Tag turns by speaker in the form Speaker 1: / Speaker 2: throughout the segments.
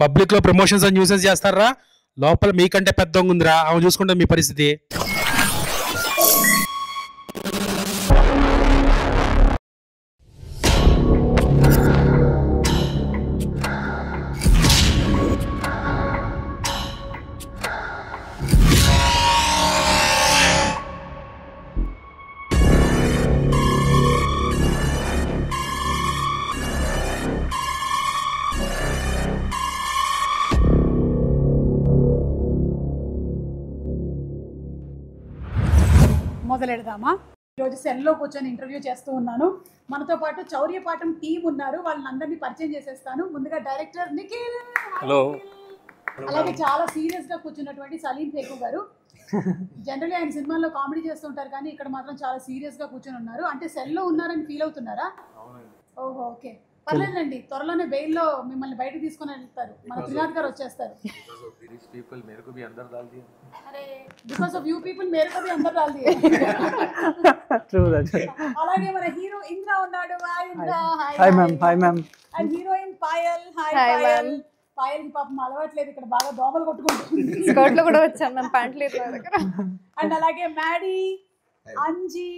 Speaker 1: Public లో promotions and newses చేస్తారా? లోపల మీకంటే పెద్ద ఉందిరా, ఆమె చూసుకుంటే మీ పరిస్థితి.
Speaker 2: మొదలెడదామా? ఈరోజు సెల్లో కూర్చొని ఇంటర్వ్యూ చేస్తూ ఉన్నాను. మనతో పాటు చౌర్యపాఠం టీం ఉన్నారు. వాళ్ళని అందరినీ పరిచయం చేసేస్తాను. ముందుగా డైరెక్టర్ నిఖిల్,
Speaker 3: హలో.
Speaker 2: అలాగే చాలా సీరియస్ గా కూర్చున్నటువంటి సలీం ఫేకు గారు. జనరల్లీ ఆయన సినిమాల్లో కామెడీ చేస్తుంటారు, కానీ ఇక్కడ మాత్రం చాలా సీరియస్ గా కూర్చొని ఉన్నారు. అంటే సెల్లో ఉన్నారని ఫీల్ అవుతున్నారా? ఓహో, ఓకే, పర్లేదండి. త్వరలోనే బెయిల్లో మిమ్మల్ని బయటకు తీసుకొని వెళ్తారు. మన త్రినాథ్ గారు వచ్చేస్తారు. అరే, బికాస్ ఆఫ్ యూ పీపుల్ మేరే కో భీ అందర్ డాల్ దియే. అలాగే మన హీరో ఇంద్ర ఉన్నాడు. Hi Indra.
Speaker 4: Hi ma'am. Hi ma'am.
Speaker 2: And heroine Payal. Hi Payal. Payal కి పాపం అలవాట్లేదు, ఇక్కడ బాగా దోమలు కొట్టుకుంటుంది.
Speaker 5: స్కర్ట్ లో కూడా వచ్చాను మ్యామ్, ప్యాంట్ లేదు నా దగ్గర.
Speaker 2: అండ్ అలాగే Maddy, Anji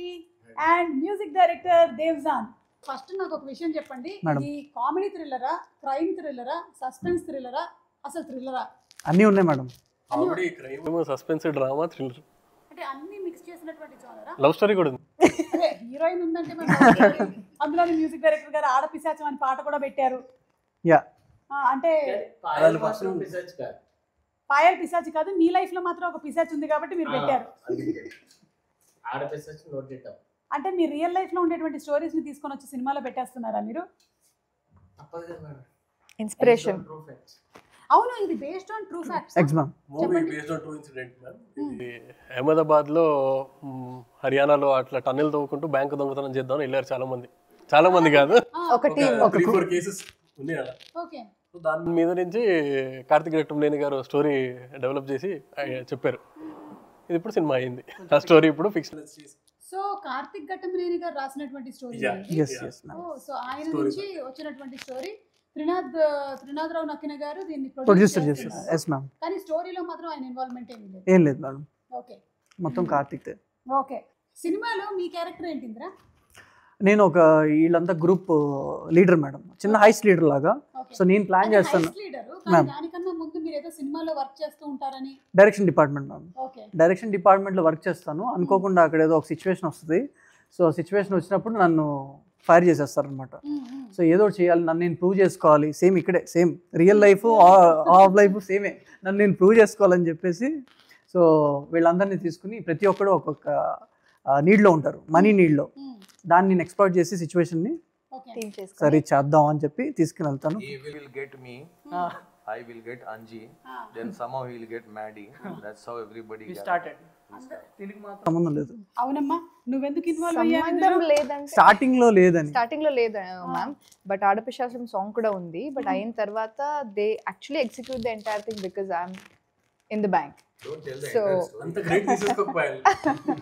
Speaker 2: and music director Devjan. First నాకు ఒక విషయం చెప్పండి, ఇది కామెడీ థ్రిల్లరా, క్రైమ్ థ్రిల్లరా, సస్పెన్స్ థ్రిల్లరా, అసలు థ్రిల్లరా?
Speaker 4: అన్నీ ఉన్నాయి madam.
Speaker 3: Comedy, crime, suspense, drama, thriller,
Speaker 2: అంటే అన్ని మిక్స్ చేసినటువంటి జోనరా?
Speaker 3: లవ్ స్టోరీ కూడా ఉంది.
Speaker 2: అదే హీరోయిన్ ఉందంటే అందులో మ్యూజిక్ డైరెక్టర్ గారు ఆడపిశాచం అని పాట కూడా పెట్టారు.
Speaker 4: యా,
Speaker 2: అంటే పాయల్ పిశాచి కాదు, మీ లైఫ్ లో మాత్రం ఒక పిశాచి ఉంది కాబట్టి మీరు పెట్టారు. అంటే మీ రియల్ లైఫ్ లో ఉండేటువంటి స్టోరీస్ ని తీసుకొని వచ్చి సినిమాలో పెట్టేస్తున్నారా మీరు?
Speaker 5: ఇన్స్పిరేషన్.
Speaker 2: అవును, ఇది based on true facts.
Speaker 3: Movie based on true incident ma'am. ఇది అహ్మదాబాద్ లో హర్యానాలో అట్లా టన్నెల్ తవ్వుకుంటూ బ్యాంక్ దొంగతనం చేద్దామని వెళ్ళారు చాలా మంది కాదు,
Speaker 5: ఒక టీమ్,
Speaker 3: 3-4 కేసెస్ ఉన్నాయి అలా.
Speaker 2: ఓకే,
Speaker 3: సో దాని మీద నుంచి కార్తిక్ ఘట్టమనేని గారు స్టోరీ డెవలప్ చేసి చెప్పారు. ఇది ఇప్పుడు సినిమా అయింది. ఆ స్టోరీ ఇప్పుడు ఫిక్షన్.
Speaker 2: సో కార్తిక్ ఘట్టమనేని గారు రాసినటువంటి స్టోరీ. సో ఆయన నుంచి వచ్చినటువంటి స్టోరీ త్రినాథరావు నక్కిన గారు దీన్ని ప్రొడ్యూసర్ చేశారు.
Speaker 4: Yes ma'am.
Speaker 2: కానీ స్టోరీలో మాత్రం ఆయన ఇన్వాల్వ్మెంట్
Speaker 4: ఏం లేదు మేడం.
Speaker 2: ఓకే,
Speaker 4: మొత్తం కార్తిక్.
Speaker 2: ఓకే, సినిమాలో మీ క్యారెక్టర్ ఏంటి ఇంద్ర?
Speaker 4: నేను ఒక వీళ్ళంతా గ్రూప్ లీడర్ మేడం, చిన్న హైస్ లీడర్ లాగా. సో నేను ప్లాన్ చేస్తాను.
Speaker 2: దానికన్నా ముందు మీరు ఏదో సినిమాలో వర్క్ చేస్తూ ఉంటారని.
Speaker 4: Direction department ma'am.
Speaker 2: Okay,
Speaker 4: direction డిపార్ట్మెంట్లో వర్క్ చేస్తాను. అనుకోకుండా అక్కడ ఏదో ఒక సిచ్యువేషన్ వస్తుంది. సో సిచ్యువేషన్ వచ్చినప్పుడు నన్ను ఫైర్ చేసేస్తారు అనమాట. సో ఏదో ఒకటి చేయాలి, నన్ను నేను ప్రూవ్ చేసుకోవాలి. సేమ్ ఇక్కడే, same real life of life సేమే, నన్ను నేను ప్రూవ్ చేసుకోవాలని చెప్పేసి సో వీళ్ళందరినీ తీసుకుని ప్రతి ఒక్కరు ఒక్కొక్క నీడ్లో ఉంటారు, మనీ నీడ్లో. దాన్ని నేను ఎక్స్ప్లోర్ చేసి సిచ్యువేషన్ని సరే చేద్దాం అని చెప్పి తీసుకుని వెళ్తాను.
Speaker 6: I will get Anji, then somehow he will get Maddie. That's how everybody
Speaker 4: started. సంబంధం లేదు.
Speaker 2: అవునమ్మా, నువ్వెందుకు ఇన్వాల్వ్ అయ్యావు?
Speaker 5: సంబంధం లేదంటే
Speaker 4: స్టార్టింగ్ లో లేదు
Speaker 5: మ్యామ్. బట్ ఆడపిశాచం సాంగ్ కూడా ఉంది. బట్ అయిన తర్వాత they actually execute the entire thing because I'm in the bank. So
Speaker 3: అంత క్రెడిట్ తీసుకోకపోయాలి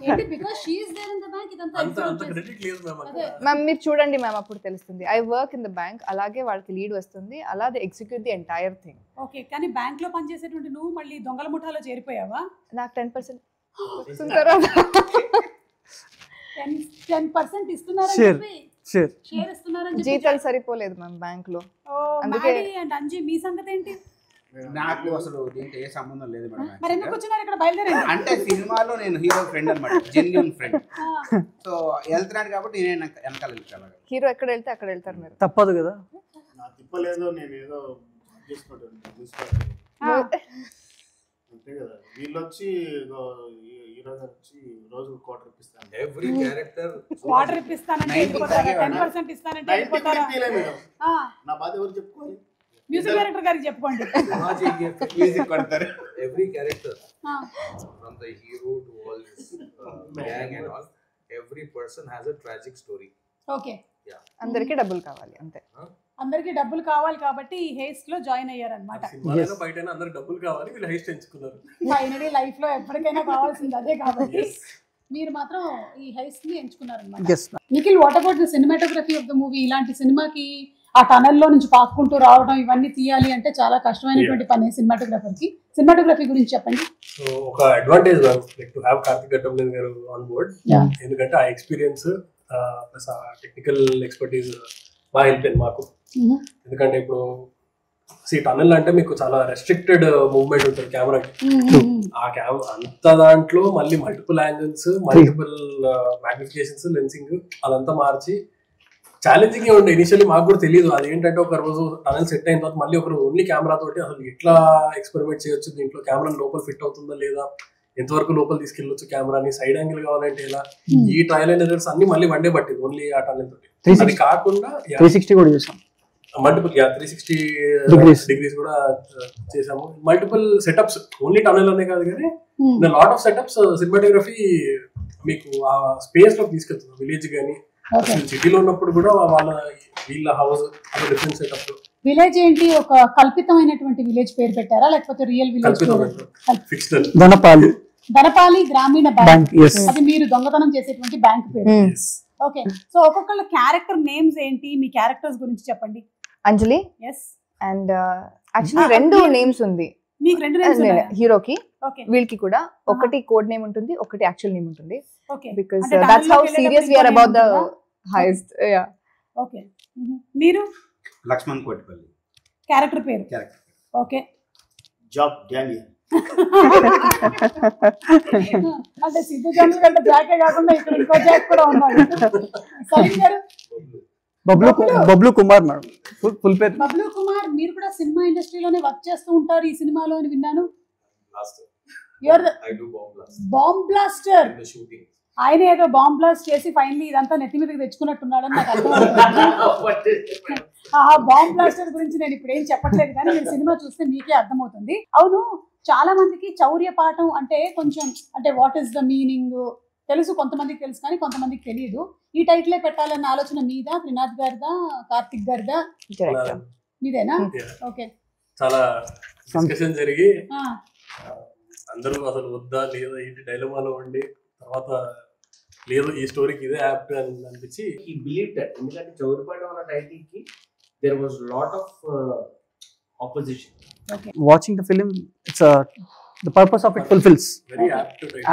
Speaker 2: ఏంటి? Because she is there in the bank. ఇదంతా
Speaker 3: అంత క్రెడిట్ లేదు మ్యామ్.
Speaker 5: మ్యామ్ మీరు చూడండి మ్యామ్, అప్పుడు తెలుస్తుంది. I work in the bank, అలాగే వాళ్ళకి లీడ్ వస్తుంది, అలా they execute the entire thing.
Speaker 2: Okay, కానీ బ్యాంక్ లో పనిచేసేటువంటి నువ్వు మళ్ళీ దొంగల ముఠాలో చేరిపోయావా?
Speaker 5: నాకు 10%
Speaker 2: 10% ఇస్తున్నారని చెప్పి షేర్ ఇస్తున్నారని చెప్పి
Speaker 5: జీతాలు సరిపోలేదు మ్యామ్ బ్యాంక్ లో.
Speaker 2: అందుకే అండ్ అంజీ మీ సంగతి ఏంటి?
Speaker 7: నాకు అసలు దీంతో ఏ సంబంధం లేదు మేడం.
Speaker 2: మరి ఎందుకు వచ్చినారు ఇక్కడ బయలుదేరండి?
Speaker 7: అంటే సినిమాలో నేను హీరో ఫ్రెండ్ అన్నమాట, జెన్యూన్ ఫ్రెండ్. సో వెళ్తున్నాడు కాబట్టి నేను వెనకాల వెళ్తాను.
Speaker 5: హీరో ఎక్కడ వెళ్తే అక్కడ వెళ్తారు మీరు.
Speaker 4: తప్పదు కదా.
Speaker 8: నా తిప్పలేదు, నేను ఏదో చేసుకుంటాను అంతే కదా. వీళ్ళు వచ్చి హీరో గారు వచ్చి రోజు క్వార్టర్ ఇప్పిస్తాను.
Speaker 6: Every character
Speaker 2: క్వార్టర్ ఇప్పిస్తానంటే వెళ్ళిపోతారా? 10% ఇస్తానంటే వెళ్ళిపోతారా?
Speaker 8: నా బాధ ఎవరు చెప్పుకోవాలి?
Speaker 2: మ్యూజిక్ డైరెక్టర్ గారికి చెప్పుకోండి.
Speaker 7: మ్యూజిక్ కొడతారు.
Speaker 6: Every character from the hero to all this gang and all, every person has a tragic story.
Speaker 2: Okay,
Speaker 5: అందరికీ డబ్బులు కావాలి అంతే.
Speaker 2: అందరికి డబ్బులు కావాలి కాబట్టి ఈ హేస్ట్ లో జాయిన్ అయ్యారన్నమాట.
Speaker 3: సినిమాలో బయటైనా అందరికి డబ్బులు కావాలి, వీళ్ళు హైస్ట్ ఎంచుకున్నారు.
Speaker 2: ఫైనలీ లైఫ్ లో ఎప్పటికైనా కావాల్సింది అదే కాబట్టి మీరు మాత్రం ఈ హైస్ట్ ని ఎంచుకున్నారన్నమాట. Nikhil, what about the cinematography of the movie? ఇలాంటి సినిమాకి ఆ టనల్లో నుంచి పాక్కుంటూ రావడం ఇవన్నీ తీయాలి అంటే చాలా కష్టమైనటువంటి పని సినిమాటోగ్రఫర్ కి. సినిమాటోగ్రఫీ గురించి చెప్పండి.
Speaker 3: సో ఒక advantage to have Karthik Ghattamaneni గారు ఆన్ బోర్డ్, ఎందుకంటే ఆ ఎక్స్పీరియన్స్ ప్లస్ ఆ టెక్నికల్ ఎక్స్పర్టీజ్ బాగా హెల్ప్ అయింది మాకు. ఎందుకంటే ఇప్పుడు టనల్ అంటే మీకు చాలా రెస్ట్రిక్టెడ్ మూవ్మెంట్ ఉంటుంది కెమెరాకి. ఆ కెమెరా అంత దాంట్లో మళ్ళీ మల్టిపుల్ యాంగిల్స్, మల్టిపుల్ మ్యాగ్నిఫికేషన్స్, లెన్సింగ్ అదంతా మార్చి ఛాలెంజింగ్ ఉండే. ఇనిషియల్లీ మాకు కూడా తెలియదు అది ఏంటంటే, ఒక రోజు టనల్ సెట్ అయిన తర్వాత మళ్ళీ ఒక రోజు ఓన్లీ కెమెరా తోటి అసలు ఎట్లా ఎక్స్పెరిమెంట్ చేయొచ్చు, దీంట్లో కెమెరా లోపల ఫిట్ అవుతుందా లేదా, ఎంతవరకు లోపల తీసుకెళ్ళొచ్చు కెమెరాని, సైడ్ యాంగిల్ కావాలంటే ఎలా, ఈ ట్రయల్ అండ్ ఎర్రర్స్ అన్ని మళ్ళీ వన్ డే పట్టింది ఓన్లీ ఆ టనల్ తోటి. అది కాకుండా 360
Speaker 4: కూడా చేసాం,
Speaker 3: మల్టిపుల్ 360 డిగ్రీస్ కూడా చేసాము. మల్టిపుల్ సెటప్స్ ఓన్లీ టనల్ అనే కాదు కానీ లాట్ ఆఫ్ సెటప్స్ సినిమాటోగ్రఫీ మీకు ఆ స్పేస్ లో తీసుకెళ్తుంది. విలేజ్ కానీ సిటీలో ఉన్నప్పుడు కూడా వీళ్ళ హౌస్ డిఫరెంట్ సెటప్.
Speaker 2: విలేజ్ ఏంటి, ఒక కల్పితమైనటువంటి విలేజ్ పేరు పెట్టారా లేకపోతే రియల్ విలేజ్?
Speaker 3: ఫిక్షనల్.
Speaker 2: ధనపాలి గ్రామీణ బ్యాంక్, అది మీరు దొంగతనం చేసేటువంటి బ్యాంక్ పేరు. ఓకే, సో ఒక్కొక్కళ్ళ క్యారెక్టర్ నేమ్స్ ఏంటి, మీ క్యారెక్టర్స్ గురించి చెప్పండి.
Speaker 5: అంజలి అండ్ యాక్చువల్లీ 2 నేమ్స్ ఉంది
Speaker 2: మీకు. 2 నేమ్స్
Speaker 5: హీరోకి, వీళ్ళకి కూడా ఒకటి కోడ్ నేమ్ ఉంటుంది, ఒకటి యాక్చువల్ నేమ్ ఉంటుంది.
Speaker 2: Okay,
Speaker 5: because that's how serious we are about the highest. Yeah,
Speaker 2: okay. మీరు
Speaker 7: లక్ష్మణ్ కోటిపల్లి
Speaker 2: క్యారెక్టర్ పేరు. Okay,
Speaker 8: Job Daniel.
Speaker 2: అంటే సిద్ధు జంతువు కంటే జాకే కాకుండా ఇక్కడ ఇంకో జాక్ కూడా ఉన్నాడు. సలీం గారు
Speaker 4: బబ్లు కుమార్ మేడం, ఫుల్ పేరు
Speaker 2: బబ్లు కుమార్. మీరు కూడా సినిమా ఇండస్ట్రీలోనే వర్క్ చేస్తూ ఉంటారు ఈ సినిమాలో అని విన్నాను. Bomb blaster. ఆయన ఏదో బాంబ్ బ్లాస్ట్ చేసి ఫైనలీ ఇదంతా నెత్తి మీదకి తెచ్చుకున్నట్టున్నాడని నాకు అర్థమవుతుంది. బాంబ్ బ్లాస్టర్ గురించి నేను ఇప్పుడు ఏం చెప్పట్లేదు కానీ మీరు సినిమా చూస్తే మీకే అర్థమవుతుంది. అవును, చాలా మందికి చౌర్య పాఠం అంటే కొంచెం అంటే వాట్ ఈస్ ద మీనింగ్ తెలుసు, కొంతమందికి తెలుసు కానీ కొంతమందికి తెలియదు. ఈ టైటిలే పెట్టాలన్న ఆలోచన మీద త్రినాథ్ గారిదా, కార్తిక్ గారిదా? మీదేనా? ఓకే,
Speaker 3: చాలా డిస్కషన్ జరిగి అందరూ అసలు వద్దా లేదా ఏంటి డైలమాలో ఉండి తర్వాత లేదు ఈ స్టోరీకి ఇదే యాప్ట్ అని అనిపించి
Speaker 6: ఈ బిలీవ్ దట్, ఎందుకంటే చౌరిపాడు అన్న టైటిల్ కి there was lot of opposition.
Speaker 4: Watching the film, it's the purpose of it fulfills.
Speaker 3: Very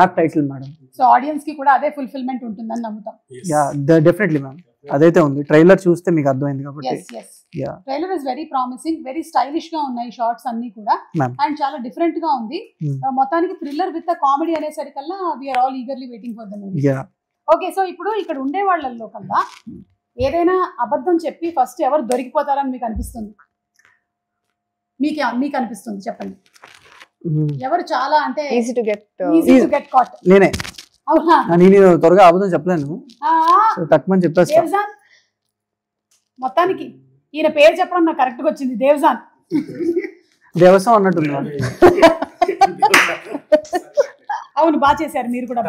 Speaker 4: apt title madam.
Speaker 2: So audience ki kuda ade fulfillment untundani namutam.
Speaker 4: Yeah, definitely ma'am. అదైతే ఉంది, trailer చూస్తే మీకు అర్థమైంది కాబట్టి.
Speaker 2: yes trailer is very promising, very stylish గా ఉన్నాయి shorts అన్ని కూడా, అండ్ చాలా డిఫరెంట్ గా ఉంది. మొత్తానికి థ్రిల్లర్ విత్ కామెడీ అనేసరికల్లా we are all eagerly waiting for the movie. Okay, so ఇప్పుడు ఇక్కడ ఉండే వాళ్ళల్లో కల్లా ఏదైనా అబద్ధం చెప్పి ఫస్ట్ ఎవరు దొరికిపోతారని మీకు అనిపిస్తుంది? మీకు అనిపిస్తుంది చెప్పండి, ఎవరు చాలా అంటే ఈజీ టు గెట్ కాట్?
Speaker 4: నేనే.
Speaker 2: అవునా?
Speaker 4: నేను త్వరగా అబద్ధం చెప్పలేను, తక్కువ చెప్పేస్తా.
Speaker 2: దేవ్జాన్, మొత్తానికి ఈయన పేరు చెప్పడం నాకు కరెక్ట్ గా వచ్చింది, దేవ్జాన్.
Speaker 4: దేవసం అన్నట్టుంది.
Speaker 2: అవును, బాగా చేశారు మీరు కూడా.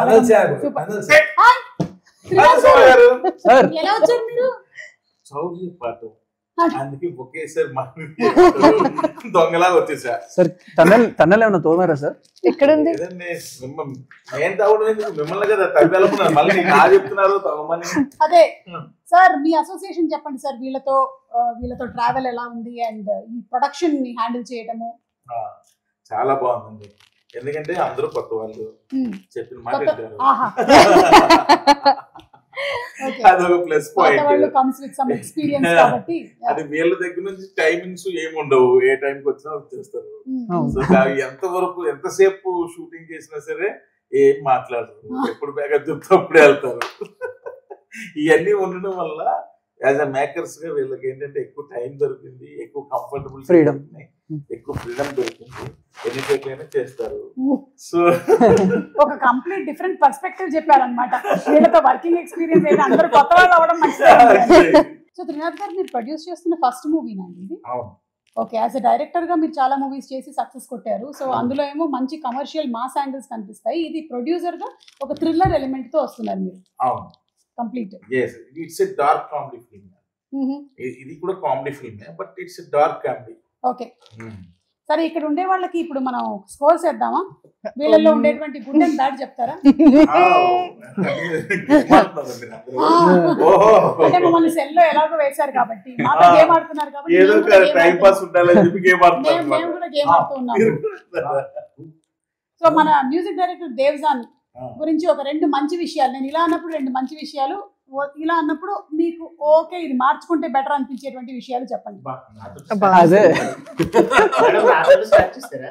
Speaker 2: ఎలా వచ్చారు మీరు?
Speaker 6: అందుకే ఒకేసారి దొంగలాగా వచ్చేసా
Speaker 4: సార్. టన్నెల్ ఏమన్నా తోమారా సార్?
Speaker 5: ఎక్కడ ఉంది?
Speaker 6: నేను తవ్వడం మిమ్మల్ని కదా తవ్వేళ్ళకున్నాను, మళ్ళీ చెప్తున్నారు తవ్వమని.
Speaker 2: అదే సార్, మీ అసోసియేషన్ చెప్పండి సార్, వీళ్ళతో ట్రావెల్ ఎలా ఉంది అండ్ ఈ ప్రొడక్షన్ ని హ్యాండిల్ చేయడము?
Speaker 6: చాలా బాగుందండి, ఎందుకంటే అందరూ కొత్త వాళ్ళు, చెప్పిన మాట అదొక ప్లస్ పాయింట్. అది వీళ్ళ దగ్గర నుంచి టైమింగ్స్ ఏముండవు, ఏ టైంకి వచ్చినా వచ్చేస్తారు. సో ఎంతవరకు ఎంతసేపు షూటింగ్ చేసినా సరే ఏం మాట్లాడరు, ఎప్పుడు బ్యాకప్ చెప్తే అప్పుడే వెళ్తారు. ఇవన్నీ ఉండడం వల్ల యాజ్ అ మేకర్స్ గా వీళ్ళకి ఏంటంటే ఎక్కువ టైం దొరికింది, ఎక్కువ కంఫర్టబుల్ ఫ్రీడమ్, ఎక్కువ ఫ్రీడమ్ దొరికింది, ఎన్ని టైప్లైనా చేస్తారు. సో
Speaker 2: ఒక కంప్లీట్ డిఫరెంట్ పర్స్పెక్టివ్ చెప్పారన్నమాట. వీళ్ళతో వర్కింగ్ ఎక్స్పీరియన్స్ అయితే అందరూ కొత్త వాళ్ళు అవడం మంచిది. సో త్రినాథ్ గారు, మీరు ప్రొడ్యూస్ చేస్తున్న ఫస్ట్ మూవీనా ఇది? ఓకే, యాజ్ అ డైరెక్టర్ గా మీరు చాలా మూవీస్ చేసి సక్సెస్ కొట్టారు. సో అందులో ఏమో మంచి కమర్షియల్ మాస్ యాంగిల్స్ కనిపిస్తాయి, ఇది ప్రొడ్యూసర్ గా ఒక థ్రిల్లర్ ఎలిమెంట్ తో వస్తున్నారు మీరు. Complete
Speaker 6: it's a dark comedy film. ఇది కూడా comedy film, but it's a dark comedy.
Speaker 2: Okay, సరే ఇక్కడ ఉండే వాళ్ళకి ఇప్పుడు మనం స్కోర్స్ వేద్దామా? వీళ్ళల్లో ఉండేటువంటి గుడ్ అండ్ బ్యాడ్ చెప్తారా? అంటే మమ్మల్ని సెల్లో ఎలాగో వేశారు కాబట్టి మాతో గేమ్ ఆడుతున్నారు కాబట్టి మేము కూడా గేమ్ ఆడుతూ ఉన్నాము. సో మన మ్యూజిక్ డైరెక్టర్ దేవ్జాన్ గురించి ఒక 2 మంచి విషయాలు, నేను ఇలా అన్నప్పుడు 2 మంచి విషయాలు, ఇలా అన్నప్పుడు మీకు ఓకే ఇది మార్చుకుంటే బెటర్ అనిపించేటువంటి విషయాలు చెప్పండి.
Speaker 4: అదే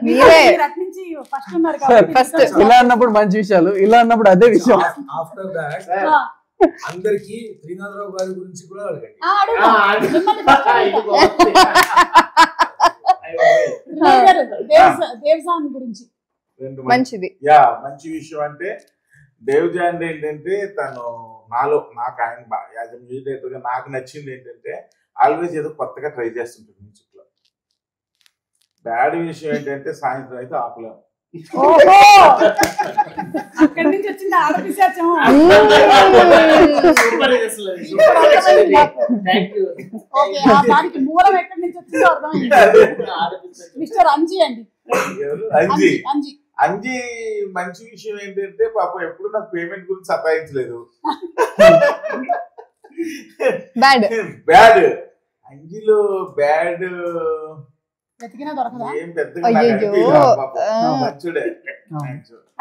Speaker 2: మీరు అట్నుంచి ఫస్ట్ ఉన్నారు కాబట్టి
Speaker 4: ఇలా అన్నప్పుడు మంచి విషయాలు, ఇలా అన్నప్పుడు అదే విషయం.
Speaker 9: ఆఫ్టర్ దాట్ అందరికి శ్రీనాథరావు గారి గురించి కూడా అడగండి.
Speaker 2: దేవ్జాన్ గురించి
Speaker 5: మంచిది.
Speaker 6: మంచి విషయం అంటే దేవ్జాన్ ఏంటంటే తను నాకు ఆయన యాజ్ మ్యూజిక్ డైరెక్టర్ గా నాకు నచ్చింది ఏంటంటే ఆల్వేస్ ఏదో కొత్తగా ట్రై చేస్తుంటాడు మ్యూజిక్ లో. బ్యాడ్ విషయం ఏంటంటే సాయంత్రం అయితే ఆపలేము.
Speaker 2: అక్కడి నుంచి వచ్చింది ఆడపిశాచం. దానికి మూలం ఎక్కడి నుంచి వచ్చిందో అర్థమైంది. మిస్టర్ అంజీ అండి.
Speaker 6: అంజీ మంచి విషయం ఏంటంటే పాపం ఎప్పుడు నాకు పేమెంట్ గురించి సతాయించలేదు. బ్యాడ్ అంజీలో బ్యాడ్ ఏం పెద్దగా మంచుడే.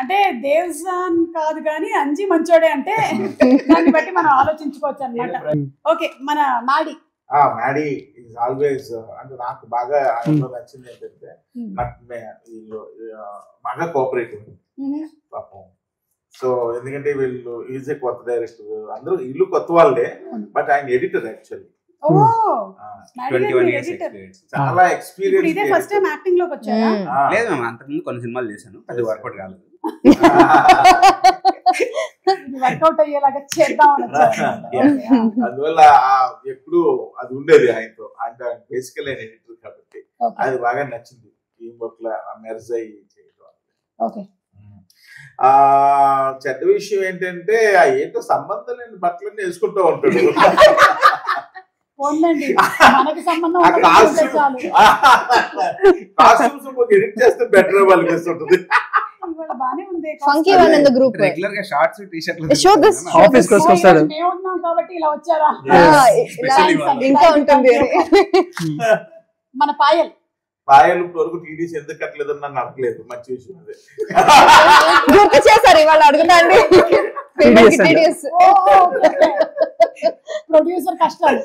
Speaker 2: అంటే దేవ్జాన్ కాదు కానీ అంజీ మంచోడే అంటే దాన్ని బట్టి మనం ఆలోచించుకోవచ్చు అన్నమాట. ఓకే మన మాడి
Speaker 6: ఈజ్ ఆల్వేస్ అంటే నాకు బాగా నచ్చింది ఏంటంటే నాకు బాగా కోఆపరేటివ్ పాపం. సో ఎందుకంటే వీళ్ళు ఈజ్ ఏ కొత్త డైరెక్టర్, అందరూ ఇల్లు కొత్త వాళ్ళే, బట్ ఆయన ఎడిటర్ యాక్చువల్లీ. చాలా ఎక్స్పీరియన్స్.
Speaker 2: ఫస్ట్ టైం యాక్టింగ్ లోకి వచ్చారా?
Speaker 7: లేదు మ్యామ్, అంతకుముందు కొన్ని సినిమాలు చేశాను, అది వర్కౌట్ కాలేదు.
Speaker 2: వర్కౌట్ అయ్యేలాగా చేద్దాం.
Speaker 6: అందువల్ల ఎప్పుడు అది ఉండేది ఆయనతో. అంటే బేసికల్ ఆయన ఎడిటర్ కాబట్టి అది బాగా నచ్చింది. టీం వర్క్ లో మెర్జై చేయడం. చెడ్డ విషయం ఏంటంటే ఏంటో సంబంధం లేని బట్టలన్నీ వేసుకుంటూ ఉంటాడు. ఎడిట్ చేస్తే బెటర్ వాళ్ళకి వస్తుంటుంది.
Speaker 5: Funky one in the group
Speaker 7: regular గా షార్ట్స్ టీ షర్ట్లు
Speaker 5: షో దిస్
Speaker 4: ఆఫీస్ కి వస్తాడు.
Speaker 2: మేము ఉన్నాం కాబట్టి ఇలా వచ్చారా?
Speaker 5: ఇంకా ఉంటుంది.
Speaker 2: మన పాయల్
Speaker 6: వరకు టీడీసీ ఎందుకు కట్టలేదని నన్ను అడగలేదు. మంచి విషయం అదే
Speaker 5: గుర్తు చేశారు ఇవాళ. అడుగుతాండి
Speaker 2: ప్రొడ్యూసర్ కష్టాలు.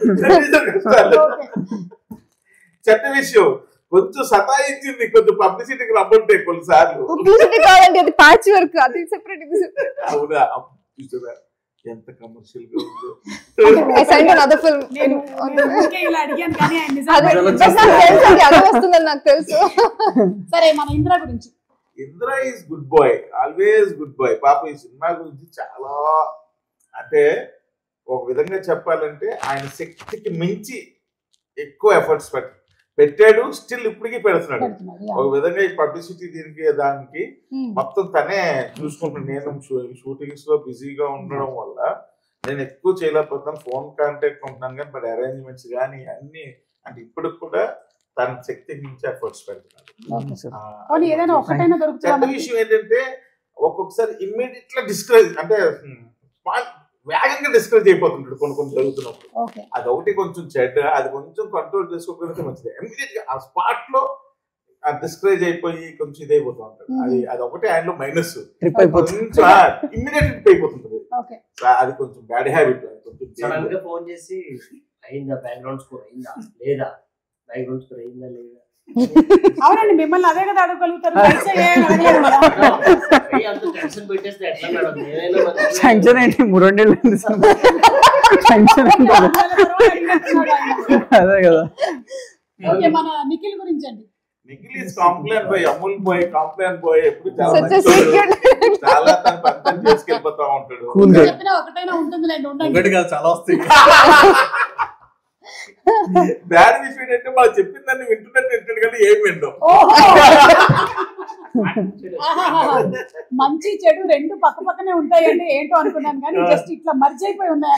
Speaker 6: చెత్త విషయం కొంచెం సతాయించింది, కొంచెం పబ్లిసిటీకి రమ్మంటే కొన్నిసార్లు.
Speaker 5: పబ్లిసిటీ కావాలంటే అది ప్యాచ్ వర్క్, అది సెపరేట్.
Speaker 6: అవునా? ఎంత కమర్షియల్ గా ఉందో.
Speaker 5: నాకు తెలుసు.
Speaker 2: సరే మన ఇంద్ర గురించి.
Speaker 6: Indra is good boy, always good boy. పాప ఈ సినిమా గురించి చాలా అంటే ఒక విధంగా చెప్పాలంటే ఆయన శక్తికి మించి ఎక్కువ ఎఫర్ట్స్ పెట్టాడు. స్టిల్ ఇప్పటికీ పెడుతున్నాడు. ఒక విధంగా ఈ పబ్లిసిటీ దీనికి దానికి మొత్తం తనే చూసుకుంటున్నాను. నేను షూటింగ్స్ లో బిజీగా ఉండడం వల్ల నేను ఎక్కువ చేయలేకపోతున్నాను. ఫోన్ కాంటాక్ట్ ఉంటున్నాను కానీ బట్ అరేంజ్మెంట్స్ కానీ అన్ని అంటే ఇప్పటికి కూడా తన శక్తికి మించి ఎఫర్ట్స్ పెడుతున్నాడు. చెడ్డ విషయం ఏంటంటే ఒక్కొక్కసారి ఇమ్మీడియట్ గా డిస్కరేజ్ అంటే వేగంగా డిస్కరేజ్ అయిపోతుంటాడు కొన్ని జరుగుతున్నప్పుడు. అది ఒకటి కొంచెం చెడ్డ, అది కొంచెం కంట్రోల్ చేసుకోకపోతే మంచిది. ఇమ్మీడియట్ గా ఆ స్పాట్ లో డిస్కరేజ్ అయిపోయి కొంచెం ఇదైపోతూ ఉంటాడు. అది ఒకటి ఆయనలో మైనస్. Immediate trip అయిపోతుంటది. అది కొంచెం బ్యాడ్ హ్యాబిట్.
Speaker 10: కొంచెం ఫోన్ చేసి అయిందా, బ్యాక్గ్రౌండ్ స్కోర్ అయిందా లేదా, బ్యాక్గ్రౌండ్ స్కోర్ అయిందా లేదా.
Speaker 2: అవునండి, మిమ్మల్ని అదే కదా అడగలుగుతారు.
Speaker 4: టెన్షన్ ఏంటి? 3 నెలలు అదే కదా.
Speaker 2: మన నిఖిల్ గురించి అండి.
Speaker 6: Nikhil is complaint boy, Amul boy, complaint boy. ఎప్పుడు చాలా తన పని చేసుకెళ్ళిపోతా ఉంటాడు.
Speaker 2: చెప్పినా ఒకటైనా ఉంటుందిలేండి.
Speaker 9: ఒకటి కాదు, చాలా వస్తాయి.
Speaker 6: బ్యాడ్ విషయం ఏంటంటే మనం చెప్పిన దాన్ని వింటున్నట్టు కానీ ఏం వింటాం.
Speaker 2: మంచి చెడు 2 పక్కనే ఉంటాయండి. ఏంటో అనుకున్నాను కానీ జస్ట్ ఇట్లా మర్జ్ అయిపోయి ఉన్నాయి.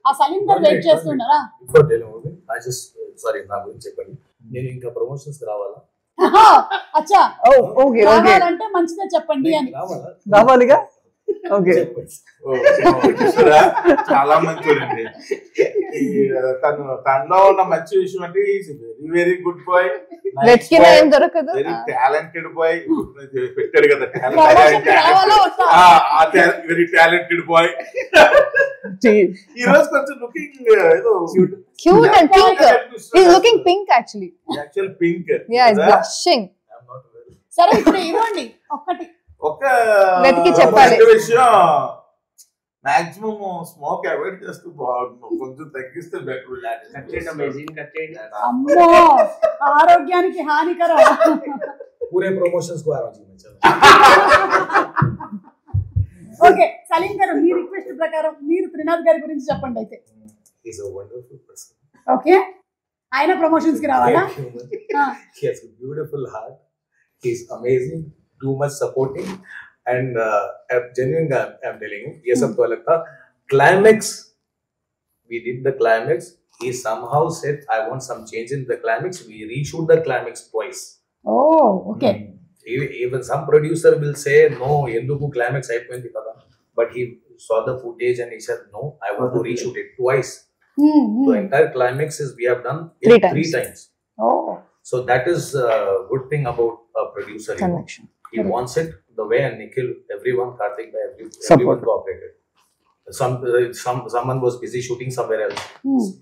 Speaker 2: ఆ సలీం గారు వెయిట్ చేస్తున్నారా?
Speaker 9: సారీ, నా గురించి చెప్పండి. నేను ఇంకా ప్రమోషన్స్ రావాలా?
Speaker 2: అచ్చా
Speaker 4: ఓకే
Speaker 2: రావాలంటే మంచిదే చెప్పండి అని.
Speaker 4: రావాలిగా. ఓకే
Speaker 6: చూసారా చాలా మంచోడండి. తనలో ఉన్న మంచి విషయం అంటే వెరీ వెరీ గుడ్ బాయ్,
Speaker 5: వెతికినా ఏం దొరకదు.
Speaker 6: Very talented boy. పెట్టాడు కదా వెరీ టాలెంటెడ్ బాయ్. ఈ రోజు కొంచెం లుకింగ్ ఏదో
Speaker 5: cute and pink. He's looking pink actually.
Speaker 6: Actual pink.
Speaker 5: Yeah, he's blushing.
Speaker 2: సరే ఇప్పుడు ఇవ్వండి ఒక్కటి
Speaker 6: ఒక
Speaker 5: వెతికి చెప్పాలి
Speaker 6: విషయం, మాక్సిమం స్మోక్ అవాయిడ్ చేస్తూ బాగుంటుంది, కొంచెం తగ్గిస్తే బెటర్.
Speaker 2: అమ్మో ఆరోగ్యానికి హానికరం.
Speaker 9: పూరే ప్రమోషన్స్ को आ रहा हूं मैं. चलो
Speaker 2: ఓకే సలీం గారు మీ రిక్వెస్ట్ ప్రకారం మీరు త్రినాథ్ గారి గురించి చెప్పండి అయితే.
Speaker 9: He's a wonderful person.
Speaker 2: Okay ఆయన ప్రమోషన్స్ కి రావాలా?
Speaker 9: He has a beautiful heart. He's amazing, too much supporting, and genuinely I'm telling you, ये सब तो अलग था. Climax, we did the climax. He somehow said, I want some change in the climax. We reshoot the climax twice.
Speaker 2: Oh, okay.
Speaker 9: Even some producer will say, no, enduku climax అయిపోయింది కదా. But he saw the footage and he said, no, I want to reshoot it twice. The entire climax is we have done it three times.
Speaker 2: Oh.
Speaker 9: So that is a good thing about a producer. You know. He wants it the way, and Nikhil, everyone, Karthik, everyone cooperated. Someone was busy shooting somewhere else.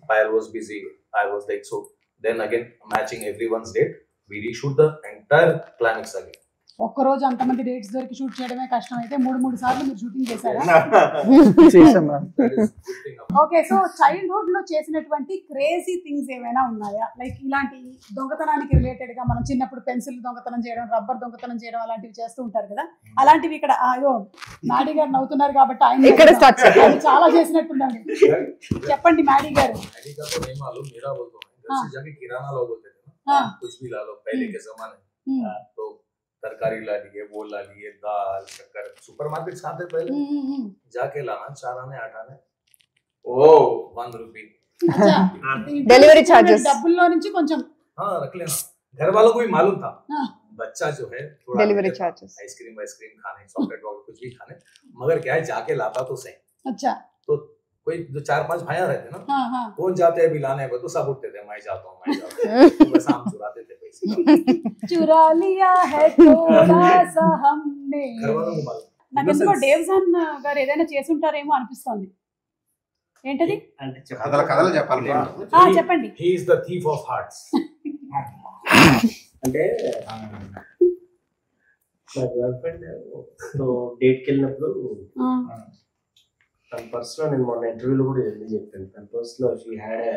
Speaker 9: Payal was busy. I was like, so then again matching everyone's date, we reshoot the entire climax again.
Speaker 2: ఒక్క రోజు అంతమంది dates దొరికి shoot చేయడమే కష్టం అయితే 3 సార్లు మీరు shooting చేశారా? ఓకే సో చైల్డ్హుడ్ లో చేసినటువంటి క్రేజీ థింగ్స్ ఏమైనా ఉన్నాయా? లైక్ ఇలాంటి దొంగతనానికి రిలేటెడ్ గా మనం చిన్నప్పుడు పెన్సిల్ దొంగతనం చేయడం, రబ్బర్ దొంగతనం చేయడం అలాంటివి చేస్తూ ఉంటారు కదా, అలాంటివి ఇక్కడ అయ్యో మాడీ గారు నవ్వుతున్నారు కాబట్టి ఆయన చాలా చేసినట్టుండండి. చెప్పండి మాడీ గారు.
Speaker 9: कुछ भी ला लो पहले के जमाने तो तरकारी ला लिए, वो ला लिए, दाल शक्कर, सुपरमार्केट आते पहले जाके लाना 4 आने 8 आने. ओ 1 रुपये
Speaker 5: डिलीवरी चार्जेस
Speaker 2: डब्बुల్లో నుంచి కొంచెం
Speaker 9: हाँ रख लेना. घर वालों को भी मालूम था बच्चा जो है थोड़ा
Speaker 5: डिलीवरी चार्जेस
Speaker 9: आइसक्रीम खाने, चॉकलेट वॉकलेट कुछ भी खाने, मगर क्या है जाके लाता तो सही.
Speaker 2: अच्छा
Speaker 9: तो कोई जो 4-5 भाइयां रहते ना, कौन जाते हैं लाने को, तो सब उठते थे मैं जाता हूँ तो बस हम चुराते थे पैसे.
Speaker 2: चुरा लिया है थोड़ा सा हमने. నాకు ఎందుకో డేవ్జన్ గారు ఏదైనా చేసి ఉంటారేమో అనిపిస్తుంది. ఏంటది?
Speaker 7: కథలు చెప్పాలి.
Speaker 2: చెప్పండి.
Speaker 9: He is the thief of hearts.
Speaker 10: అంటే నా గర్ల్ ఫ్రెండ్ తో డేట్ కి వెళ్ళినప్పుడు తన పర్సులో, నేను మొన్న ఇంటర్వ్యూలో కూడా చెప్పాను, తన పర్సులో she had a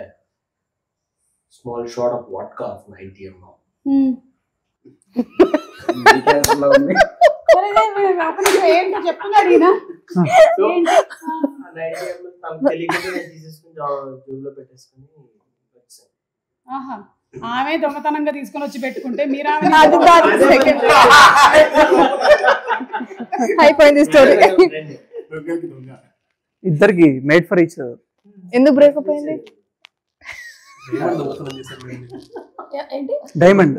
Speaker 10: small shot of vodka of 90 ml.
Speaker 2: ఏంటో చెప్తున్నాడు ఈయన.
Speaker 10: తనకు తెలియకుండా నేను తీసేసుకుని జోబులో పెట్టేసుకుని వచ్చాను.
Speaker 2: ఆమె దొంగతనంగా తీసుకొని వచ్చి పెట్టుకుంటే మీరు
Speaker 5: అయిపోయింది స్టోరీ.
Speaker 4: ఇద్దరికి మేడ్ ఫర్ ఈచ్ అదర్.
Speaker 5: ఎందుకు బ్రేకప్ అయింది?
Speaker 4: డైమండ్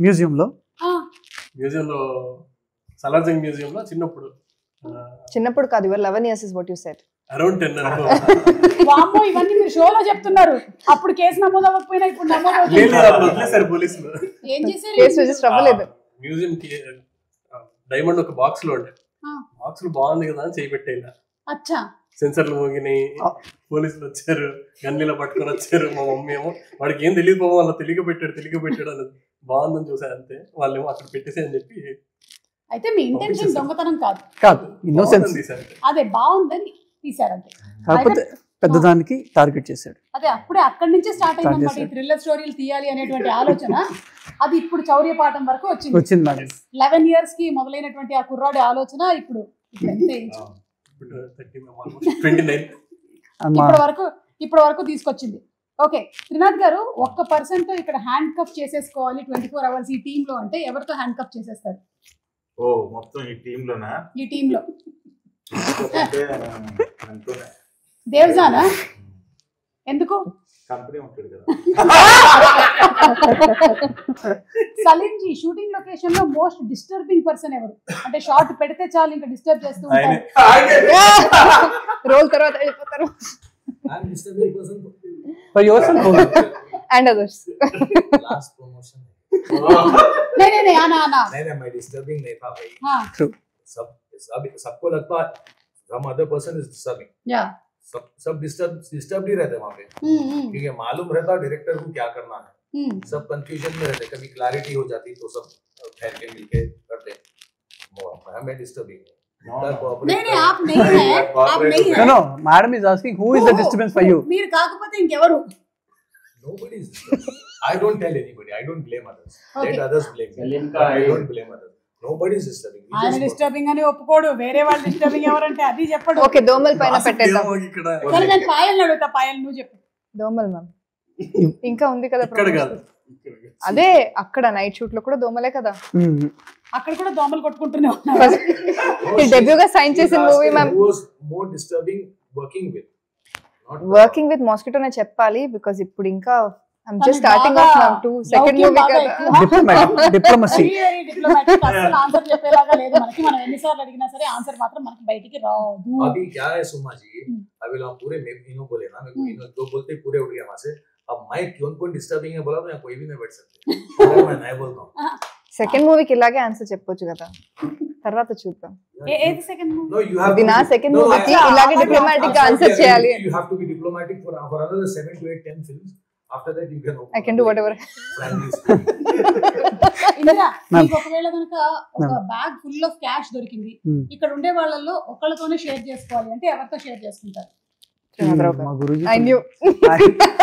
Speaker 4: మ్యూజియంలో
Speaker 3: సలార్జంగ్ మ్యూజియంలో
Speaker 5: చిన్నప్పుడు కాదు, ఇవర్ 11 years is what you said.
Speaker 3: Around 10.
Speaker 2: వామ్మో ఇవన్నీ మీరు షోలో చెప్తున్నారు. అప్పుడు కేసు నమోదు అవ్వకపోయినా ఇప్పుడు నమోదు
Speaker 3: వదిలేసారు పోలీసులు.
Speaker 2: ఏం చేశారు?
Speaker 5: కేసు రిజిస్టర్ అవ్వలేదు.
Speaker 3: మ్యూజియం కి డైమండ్ ఒక బాక్స్ లో ఉండే, బాక్స్ లో బాగుంది కదా అని చేయి పెట్టేలా.
Speaker 2: అచ్చా
Speaker 3: సెన్సర్లు మోగినాయి, పోలీసులు వచ్చారు, గన్నీలో పట్టుకొని వచ్చారు. మా మమ్మీ ఏమో వాడికి ఏం తెలియదు బాబు, వాళ్ళు తెలియక పెట్టాడు అని బాగుందని చూసారు అంతే. వాళ్ళేమో అక్కడ పెట్టేసి అని చెప్పి.
Speaker 2: అయితే మీ ఇంటెన్షన్ దొంగతనం కాదు,
Speaker 4: ఇన్నోసెన్స్.
Speaker 2: అదే బాగుందని తీసారంటే.
Speaker 4: కాకపోతే పెద్దదానికి టార్గెట్ చేశాడు.
Speaker 2: అదే అప్పుడే అక్కడి నుంచే స్టార్ట్ అయిందన్నమాట ఈ థ్రిల్లర్ స్టోరీలు తీయాలి అనేటువంటి ఆలోచన. అది ఇప్పుడు చౌర్యపాఠం వరకు వచ్చింది. 11 years కి మొదలైనటువంటి ఆ కుర్రాడి ఆలోచన ఇప్పుడు ఇప్పటి వరకు తీసుకొచ్చింది. ఓకే త్రినాథ్ గారు, 1% ఇక్కడ హ్యాండ్ కఫ్ చేసేసుకోవాలి 24 hours ఈ టీమ్ లో అంటే ఎవరితో హ్యాండ్ కఫ్ చేసేస్తారు?
Speaker 6: ఓ మొత్తం ఈ టీమ్ లోనా?
Speaker 2: ఈ టీమ్ లో దేవ్జానా? ఎందుకు?
Speaker 6: కంపెనీ ఉంటాడు కదా.
Speaker 2: సలీం జీ షూటింగ్ లొకేషన్ లో మోస్ట్ డిస్టర్బింగ్ పర్సన్ ఎవరు? అంటే షార్ట్ పెడితే చాలు ఇంకా డిస్టర్బ్ చేస్తూ ఉంటారు.
Speaker 5: రోల్ తర్వాత వెళ్ళిపోతారు.
Speaker 9: I'm disturbing person
Speaker 4: For yourself
Speaker 5: And others.
Speaker 9: last promotion.
Speaker 2: नहीं आना
Speaker 9: नहीं मैं disturbing नहीं था भाई.
Speaker 2: हाँ
Speaker 4: True.
Speaker 9: सबको लगता है some other person is disturbing.
Speaker 2: या
Speaker 9: सब डिस्टर्ब ही रहते वहाँ पे, क्योंकि मालूम रहता डायरेक्टर को क्या करना है. सब कंफ्यूजन में रहते, कभी क्लैरिटी हो जाती तो सब ठहर के मिलके करते. मैं डिस्टर्बिंग
Speaker 2: नहीं आप नहीं है, आप नहीं है.
Speaker 4: No, madam is asking who is the disturbance for you.
Speaker 2: మీరు కాకపోతే ఇంకెవరు?
Speaker 9: Nobody is disturbing. I don't tell anybody. I don't blame others.
Speaker 2: Okay.
Speaker 9: Let others blame me. I don't blame others. Nobody is disturbing. We
Speaker 2: ఆయన
Speaker 9: just
Speaker 2: disturbing అని ఒప్పుకోడు, వేరే వాళ్ళు disturbing ఎవరంటే అది చెప్పడు.
Speaker 5: ఓకే దోమల పైన పెట్టేద్దాం.
Speaker 2: సరే నేను పాయల్ అడుగుతా, పాయల్ నువ్వు చెప్పు.
Speaker 5: దోమల్ మ్యామ్ ఇంకా ఉంది కదా
Speaker 3: ఇక్కడ
Speaker 5: promotion.
Speaker 3: కాదు.
Speaker 5: అదే అక్కడ నైట్ షూట్ లో కూడా దోమలే కదా.
Speaker 2: అక్కడ కూడా దోమలు కొట్టుకుంటూనే ఉన్నారు.
Speaker 5: డెబ్యూగా సైన్ చేసిన movie ma'am.
Speaker 9: Who was more disturbing working with? Not
Speaker 5: working with మాస్కిటోనే చెప్పాలి బికాజ్ ఇప్పుడు ఇంకా I'm just starting off ma'am to second movie కదా.
Speaker 4: Diplomacy.
Speaker 2: Very diplomatic. అసలు ఆన్సర్ చెప్పేలాగా లేదు మనకి. మనం ఎన్నిసార్లు అడిగినా సరే ఆన్సర్ మాత్రం మనకి బయటికి రాదు.
Speaker 9: अभी क्या है सुमा जी, अभी लोग पूरे इनो बोले ना, मेरे को इनो दो बोलते ही पूरे उठ गया वहां से. अब मैं कौन डिस्टर्बिंग है बोला तो यहाँ कोई भी नहीं बैठ सकते. मैं नहीं बोलता हूँ.
Speaker 5: సెకండ్ మూవీకి ఇలాగే ఆన్సర్ చెప్పొచ్చు కదా, తర్వాత చూద్దాం.
Speaker 2: ఏది second movie?
Speaker 9: No, you have
Speaker 5: ఇది
Speaker 9: to
Speaker 5: నా
Speaker 9: be-
Speaker 5: సెకండ్
Speaker 9: No,
Speaker 5: మూవీకి
Speaker 9: I-
Speaker 5: ఇలాగే డిప్లొమాటిక్ గా ఆన్సర్
Speaker 9: Absolutely,
Speaker 5: చేయాలి.
Speaker 9: You have to be diplomatic for another 7 to 8, 10 films. After that you can open
Speaker 5: I can do whatever.
Speaker 9: frankly speaking.
Speaker 2: Indira, మీకు ఒకవేళ కనుక ఒక బ్యాగ్ ఫుల్ ఆఫ్ క్యాష్ దొరికింది, ఇక్కడ ఉండే వాళ్ళల్లో ఒకళ్ళతోనే షేర్ చేసుకోవాలి అంటే ఎవరితో షేర్ చేసుకుంటారు?
Speaker 4: మా Guruji
Speaker 5: I knew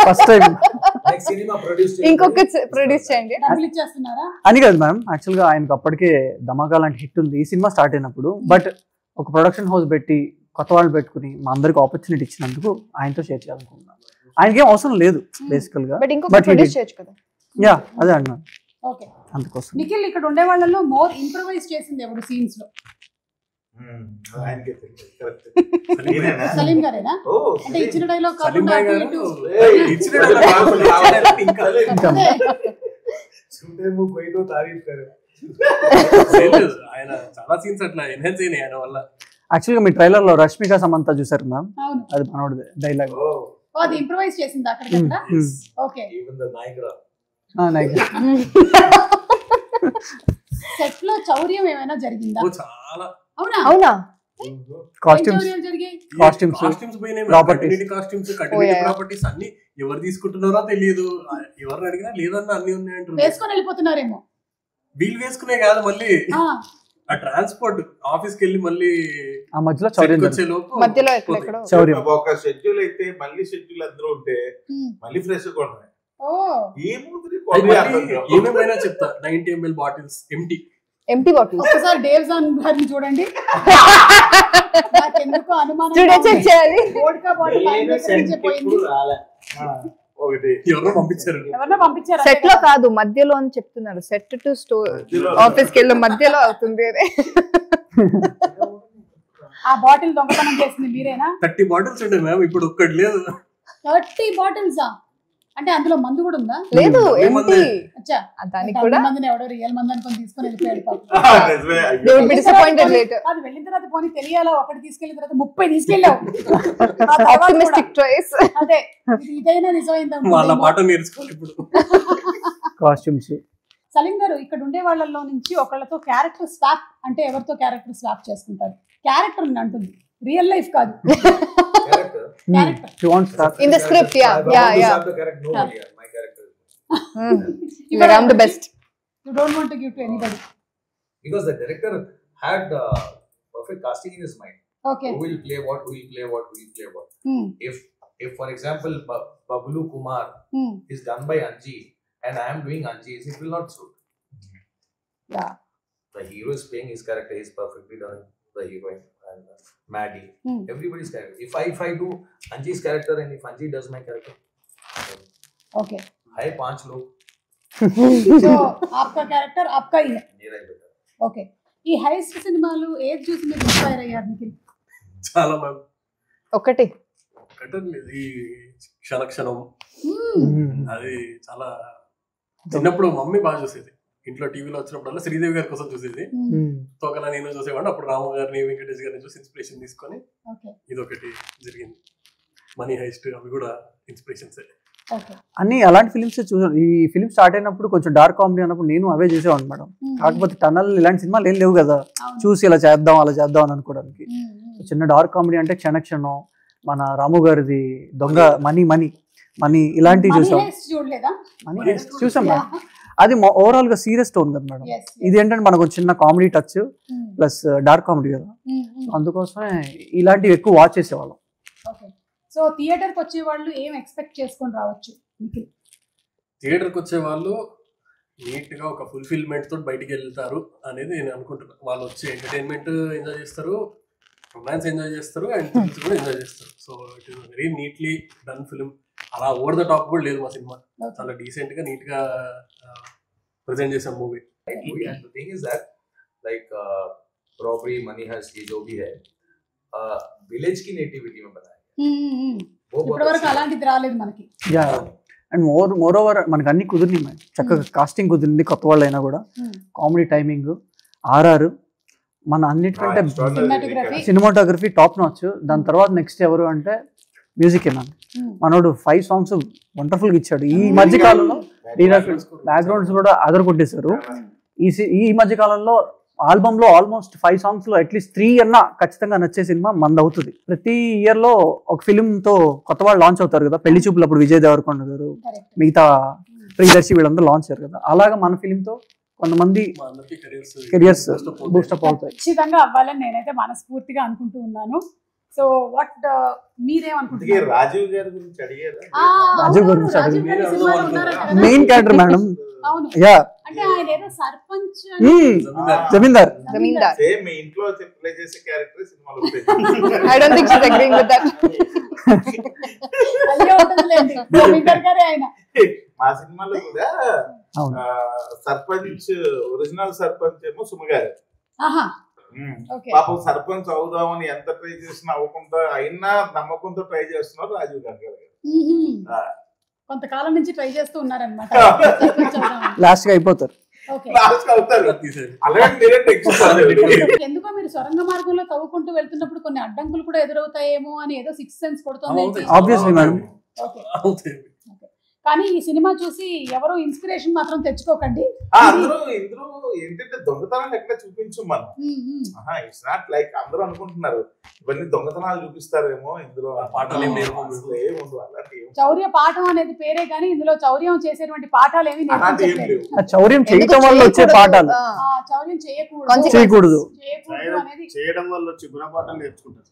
Speaker 4: first time
Speaker 9: Like cinema produced.
Speaker 5: ఇంకొక ప్రొడ్యూస్ చేయండి.
Speaker 2: డబ్బులు ఇచ్చేస్తున్నారా?
Speaker 4: అని కాదు మ్యామ్, యాక్చువల్గా ఆయనకు అప్పటికే ధమాకా లాంటి హిట్ ఉంది ఈ సినిమా స్టార్ట్ అయినప్పుడు. బట్ ఒక ప్రొడక్షన్ హౌస్ పెట్టి కొత్త వాళ్ళు పెట్టుకుని మా అందరికి ఆపర్చునిటీ ఇచ్చినందుకు ఆయనతో షేర్ చేయాలనుకుంటున్నాను. ఆయనకి ఏం అవసరం లేదు బేసికల్ గా,
Speaker 5: బట్ ఇంకొక ప్రొడ్యూస్ చేయొచ్చు కదా.
Speaker 4: యా అదే అన్నాను
Speaker 2: ఓకే.
Speaker 4: అందుకోసం.
Speaker 2: నిఖిల్, ఇక్కడ ఉండే వాళ్ళల్లో మోర్ ఇంప్రూవైజ్ చేసింది ఎవరు సీన్స్ లో?
Speaker 6: ఆయనకే తెలియదు. Correct.
Speaker 2: సలీం గారేనా?
Speaker 6: ఓ,
Speaker 2: అంటే ఇచ్చిన డైలాగ్
Speaker 3: సలీం
Speaker 2: కాకుండా
Speaker 3: భాయ్
Speaker 2: అటు
Speaker 3: గారు
Speaker 2: ఇటు.
Speaker 3: ఇచ్చిన dialogue ఇంకా
Speaker 9: छूटे मुंह कोई तो तारीफ करे.
Speaker 3: చేయలేదు. ఆయన చాలా సీన్స్ అట్లా ఎన్హాన్స్ అయినాయి ఆయన వల్ల.
Speaker 4: యాక్చువల్గా మీ ట్రైలర్ లో రష్మిక సమంత చూసారు మ్యామ్,
Speaker 2: అవును.
Speaker 4: అది మనోడి డైలాగ్.
Speaker 9: Oh,
Speaker 2: ఓ, అది ఇంప్రూవైజ్ చేసింది అక్కడ. Okay.
Speaker 9: even the Niagara.
Speaker 2: Set లో చౌర్యం ఏమైనా జరిగిందా?
Speaker 3: ఓ చాలా
Speaker 2: అవునా?
Speaker 5: అవునా?
Speaker 2: ఏం
Speaker 4: కాస్ట్యూమ్స్
Speaker 2: చౌర్యాలు జరిగాయి?
Speaker 3: కాస్ట్యూమ్స్ పోయినాయి.
Speaker 4: Properties.
Speaker 3: Costumes
Speaker 5: Oh,
Speaker 3: continuity
Speaker 5: yeah.
Speaker 3: Properties అన్ని ఎవరు తీసుకుంటున్నారో తెలియదు. ఎవరిని అడిగినా లేదన్న అన్ని ఉన్నాయంటారు.
Speaker 2: వేసుకొని వెళ్ళిపోతున్నారేమో.
Speaker 3: వీళ్ళు వేసుకునే కాదు, మళ్ళీ
Speaker 2: ఆ,
Speaker 3: ఆ ట్రాన్స్పోర్ట్ ఆఫీస్కి వెళ్ళి మళ్ళీ
Speaker 4: ఆ మధ్యలో చౌర్యం
Speaker 3: వచ్చే లోపు
Speaker 5: మధ్యలో ఎక్కడెక్కడో
Speaker 4: చౌర్యం.
Speaker 6: ఒక షెడ్యూల్ అయితే మళ్ళీ షెడ్యూల్ అందరూ ఉంటే
Speaker 2: ఉమ్.
Speaker 6: మళ్ళీ ఫ్రెష్ కొన్నాయి.
Speaker 2: ఓ,
Speaker 6: ఏముంది
Speaker 3: ఏమేమైనా చెప్తా. 90 ml బాటిల్స్
Speaker 5: ఎంటీ బాటిల్స్
Speaker 2: ఒక్కసారి డేవ్ జాన్ గారిని చూడండి. నాకెందుకు అనుమానం
Speaker 5: స్టూడియో చెక్ చేయాలి.
Speaker 2: వోడ్కా బాటిల్ ఆయన దగ్గర నుంచే పోయింది.
Speaker 6: ఒకటి
Speaker 3: ఎవరో పంపించారు.
Speaker 2: ఎవరన్నా పంపించారా?
Speaker 5: సెట్ లో కాదు, మధ్యలో అని చెప్తున్నారు. సెట్ టు స్టోర్ ఆఫీస్ కి వెళ్ళి మధ్యలో అవుతుంది అదే.
Speaker 2: ఆ బాటిల్ దొంగతనం చేసింది మీరేనా?
Speaker 3: 30 బాటిల్స్ ఉండే మ్యామ్, ఇప్పుడు ఒక్కటి లేదు.
Speaker 2: 30 బాటిల్సా? అంటే అందులో మందు కూడా ఉందా?
Speaker 5: లేదు ఎంటీ.
Speaker 2: అచ్చా,
Speaker 5: దానికి కూడా
Speaker 2: మందిని ఎవడో రియల్ మంది అనుకొని తీసుకొని వెళ్ళిపోయాడు పాపం.
Speaker 5: they would be disappointed later.
Speaker 2: అది వెళ్ళిన తర్వాత పోనీ తెలియాలా, ఒకటి తీసుకెళ్ళిన తర్వాత 30 తీసుకెళ్ళావు. ఆ తర్వాత
Speaker 5: Optimistic
Speaker 2: కూడా.
Speaker 5: choice.
Speaker 2: అదే, ఇదైనా నిజమైందా?
Speaker 3: వాళ్ళ పాట నేర్చుకోవాలి ఇప్పుడు.
Speaker 4: కాస్ట్యూమ్స్.
Speaker 2: సలీం గారు, ఇక్కడ ఉండే వాళ్ళలో నుంచి ఒకళ్ళతో క్యారెక్టర్ స్వాప్ అంటే ఎవరితో క్యారెక్టర్ స్వాప్ చేసుకుంటారు? క్యారెక్టర్ అంటుంది, రియల్ లైఫ్ కాదు.
Speaker 9: Character.
Speaker 2: Character
Speaker 4: She wants that.
Speaker 5: In the script,
Speaker 9: I
Speaker 5: yeah.
Speaker 9: want to have the character. Nobody. My character.
Speaker 5: But I'm the best.
Speaker 2: You don't want to give to anybody.
Speaker 9: Because the director had perfect casting in his mind.
Speaker 2: Okay.
Speaker 9: Who will play what? Who will play what? Who will play what? If for example Bablu Kumar is done by Anji and I am doing Anji's, it will not suit.
Speaker 2: Yeah.
Speaker 9: The hero is playing his character. He is perfectly done. The heroine and Maddie. Everybody's character. If I do Anji's character and if Anji does my character,
Speaker 2: Okay.
Speaker 9: Hi 5 लोग.
Speaker 2: So आपका character आपका ही है.
Speaker 9: मेरा ही बेटा.
Speaker 2: Okay. ఈ heist సినిమాలు ఏది చూసి మీరు ఇన్స్పైర్ అయ్యారు నిఖిల్?
Speaker 3: చాలా మ్యామ్.
Speaker 5: ఒకటి
Speaker 3: కట్టలేదు ఈ క్షణక్షణం అది చాలా చిన్నప్పుడు మమ్మీ బాగా చూసేది, ఇంట్లో టీవీలో వచ్చినప్పుడల్లా శ్రీదేవి గారి కోసం చూసేది. తోకలా నేను చూసేవాడిని. అప్పుడు రాము గారిని వెంకటేష్ గారిని చూసి ఇన్స్పిరేషన్ తీసుకొని ఇదొకటి జరిగింది. మనీ హైస్ట్ అవి కూడా ఇన్స్పిరేషన్స్.
Speaker 4: అన్ని అలాంటి ఫిలిమ్స్ చూసాను. ఈ ఫిలిం స్టార్ట్ అయినప్పుడు కొంచెం డార్క్ కామెడీ అన్నప్పుడు నేను అవే చేసేవాడిని మేడం. కాకపోతే టనల్ ఇలాంటి సినిమాలు ఏం లేవు కదా చూసి ఇలా చేద్దాం అలా చేద్దాం అని అనుకోవడానికి. చిన్న డార్క్ కామెడీ అంటే క్షణక్షణం, మన రాము గారిది దొంగ మనీ మనీ మనీ ఇలాంటివి చూసాం. మనీ చూసాం మేడం. అది ఓవరాల్ గా సీరియస్ టోన్ కదా మేడం. ఇది ఏంటంటే మనకు చిన్న comedy touch plus dark comedy కదా, అందుకోసమే ఇలాంటివి ఎక్కువ వాచ్ చేసేవాళ్ళం.
Speaker 2: సో థియేటర్కి వచ్చే వాళ్ళు ఏం ఎక్స్పెక్ట్ చేసుకొని రావచ్చు?
Speaker 3: థియేటర్కి వచ్చే వాళ్ళు నీట్గా ఒక ఫుల్ఫిల్మెంట్ తోటి బయటికి వెళ్తారు అనేది నేను అనుకుంటున్నాను. వాళ్ళు వచ్చి ఎంటర్టైన్మెంట్ ఎంజాయ్ చేస్తారు, రొమాన్స్ ఎంజాయ్ చేస్తారు, అండ్ థ్రిల్స్ కూడా ఎంజాయ్ చేస్తారు. So it is very neatly done film. అలా ఓవర్ ద టాప్ కూడా లేదు మా సినిమా. చాలా డీసెంట్ గా నీట్ గా ప్రెజెంట్ చేసాం movie.
Speaker 9: And the thing is that like robbery, money heist, ये जो भी है विलेज की नेटिविटी में बनाया
Speaker 2: ఇప్పటివరకు అలాంటిది రాలేదు మనకి.
Speaker 4: యా, అండ్ మోర్ ఓవర్ మనకి అన్ని కుదిరినాయి మేడం. చక్కగా కాస్టింగ్ కుదిరింది, కొత్త వాళ్ళు అయినా కూడా. కామెడీ టైమింగ్, ఆర్ఆర్, మన అన్నిటికంటే సినిమాటోగ్రఫీ టాప్ నాచ్. దాని తర్వాత నెక్స్ట్ ఎవరు అంటే మ్యూజిక్ ఏనా, మనోడు 5 songs వండర్ఫుల్ గా ఇచ్చాడు. ఈ మధ్య కాలంలో బ్యాక్గ్రౌండ్స్ కూడా అదర్ కొట్టేశారు. ఈ మధ్య కాలంలో ఆల్బమ్ లో ఆల్మోస్ట్ 5 songs లో అట్లీస్ట్ 3 అన్నా ఖచ్చితంగా నచ్చే సినిమా మంది అవుతుంది. ప్రతి ఇయర్ లో ఒక ఫిలిం తో కొత్త వాళ్ళు లాంచ్ అవుతారు కదా. పెళ్లి చూపులు అప్పుడు విజయ్ దేవరకొండ గారు, మిగతా ప్రియదర్శి వీళ్ళందరూ లాంచ్ అయ్యారు కదా. అలాగా మన ఫిలిం తో కొంతమంది కెరియర్స్ బూస్టప్ అవుతాయి.
Speaker 2: ఖచ్చితంగా అవ్వాలని నేనైతే మనస్ఫూర్తిగా అనుకుంటూ ఉన్నాను. సో వాట్ మీరేమనుకుంటున్నారు?
Speaker 6: రాజీవ్ గారి గురించి అడిగారు.
Speaker 4: రాజీవ్ గురించి అడిగారు. Main character madam. యా,
Speaker 2: అంటే ఆయన ఏదో సర్పంచ్
Speaker 4: జమీందార్.
Speaker 6: సేమ్ మీ ఇంట్లో ప్లే చేసే క్యారెక్టర్ సినిమాలో play.
Speaker 5: I don't think she's agreeing with that.
Speaker 2: జమీందార్ గారే ఆయన.
Speaker 6: మా సినిమాలో కూడా సర్పంచ్, ఒరిజినల్ సర్పంచ్ ఏమో సుమగారు. పాపం సర్పంచ్ అవుదామని ఎంత ట్రై చేసినా అవ్వకుండా అయినా నమ్మకంతో ట్రై చేస్తున్నారు రాజీవ్ గాంధీ గారు.
Speaker 2: కొంతకాలం నుంచి ట్రై చేస్తూ ఉన్నారనమాట.
Speaker 4: లాస్ట్ గా అయిపోతారు.
Speaker 2: ఎందుకో మీరు సొరంగ మార్గంలో తవ్వుకుంటూ వెళ్తున్నప్పుడు కొన్ని అడ్డంకులు కూడా ఎదురవుతాయేమో అని ఏదో 6th సెన్స్ కొడుతుంది. కానీ ఈ సినిమా చూసి ఎవరు ఇన్స్పిరేషన్ మాత్రం తెచ్చుకోకండి.
Speaker 6: అందరూ ఇందులో ఏంటంటే దొంగతనాలు ఎక్కడ చూపించు మనం. ఇట్స్ నాట్ లైక్ అందరూ అనుకుంటున్నారు ఇవన్నీ దొంగతనాలు చూపిస్తారేమో, ఇందులో పాఠాలు
Speaker 2: చౌర్య పాఠం అనేది పేరే కానీ ఇందులో చౌర్యం చేసేటువంటి పాఠాలు ఏమి
Speaker 4: చౌర్యం చేయడం వల్ల వచ్చే పాఠాలు,
Speaker 2: చౌర్యం
Speaker 4: చేయకూడదు
Speaker 8: చేయడం వల్ల వచ్చే గుణపాఠాలు నేర్చుకుంటారు.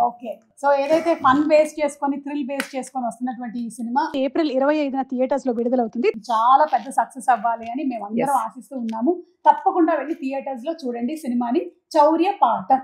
Speaker 2: ఓకే, సో ఏదైతే ఫన్ బేస్ చేసుకొని థ్రిల్ బేస్ చేసుకొని వస్తున్నటువంటి ఈ సినిమా ఏప్రిల్ 25న థియేటర్స్ లో విడుదలవుతుంది. చాలా పెద్ద సక్సెస్ అవ్వాలి అని మేము అందరం ఆశిస్తూ ఉన్నాము. తప్పకుండా వెళ్ళి థియేటర్స్ లో చూడండి సినిమాని. చౌర్య పాఠం.